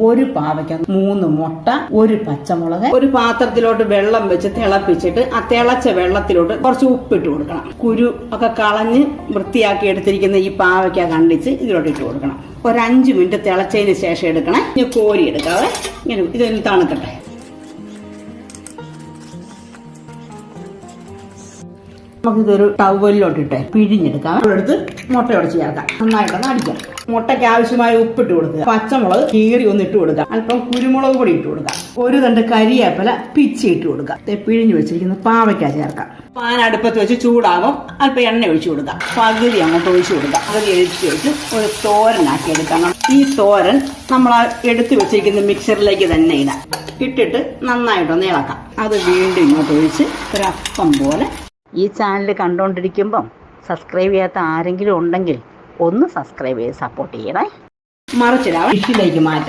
ഒരു പാവയ്ക്ക, 3 മുട്ട, ഒരു പച്ചമുളക്. ഒരു പാത്രത്തിലോട്ട് വെള്ളം വെച്ച് തിളപ്പിച്ചിട്ട് ആ തിളച്ച വെള്ളത്തിലോട്ട് കുറച്ച് ഉപ്പിട്ട് കൊടുക്കണം. കുരു ഒക്കെ കളഞ്ഞ് വൃത്തിയാക്കി എടുത്തിരിക്കുന്ന ഈ പാവയ്ക്ക കണ്ടിച്ച് ഇതിലോട്ട് ഇട്ട് കൊടുക്കണം. ഒരു 5 മിനിറ്റ് തിളച്ചതിന് ശേഷം എടുക്കണം. ഇനി കോരി എടുക്കാവേ. ഇങ്ങനെ ഇതൊന്ന് തണുക്കട്ടെ. നമുക്കിതൊരു ടവലിലോട്ടിട്ട് പിഴിഞ്ഞെടുക്കാം. എടുത്ത് മുട്ട ഉടച്ച് ചേർക്കാം. നന്നായിട്ടൊന്ന് അടിക്കാം. മുട്ടയ്ക്ക് ആവശ്യമായ ഉപ്പിട്ട് കൊടുക്കുക. പച്ചമുളക് കീറി ഒന്ന് ഇട്ട് കൊടുക്കുക. അല്പം കുരുമുളക് പൊടി ഇട്ട് കൊടുക്കുക. ഒരു തണ്ട് കരിവേപ്പില പിച്ചി ഇട്ട് കൊടുക്കുക. പിഴിഞ്ഞു വെച്ചിരിക്കുന്ന പാവയ്ക്ക ചേർക്കാം. പാൻ അടുപ്പത്ത് വെച്ച് ചൂടാകും. അല്പം എണ്ണ ഒഴിച്ചു കൊടുക്കുക. പകുതി അങ്ങോട്ട് ഒഴിച്ചു കൊടുക്കുക. പകുതി ഒഴിച്ച് വെച്ച് ഒരു തോരനാക്കി എടുക്കണം. ഈ തോരൻ നമ്മൾ എടുത്തു വെച്ചിരിക്കുന്ന മിക്സറിലേക്ക് തന്നെ ഇടാം. ഇട്ടിട്ട് നന്നായിട്ടൊന്ന് ഇളക്കാം. അത് വീണ്ടും ഇങ്ങോട്ട് ഒഴിച്ച് ഒരപ്പം പോലെ. ഈ ചാനൽ കണ്ടുകൊണ്ടിരിക്കുമ്പം സബ്സ്ക്രൈബ് ചെയ്യാത്ത ആരെങ്കിലും ഉണ്ടെങ്കിൽ ഒന്ന് സബ്സ്ക്രൈബ് ചെയ്ത് സപ്പോർട്ട് ചെയ്യണേ. മറിച്ചിടാം. ഡിഷിലേക്ക് മാറ്റാം.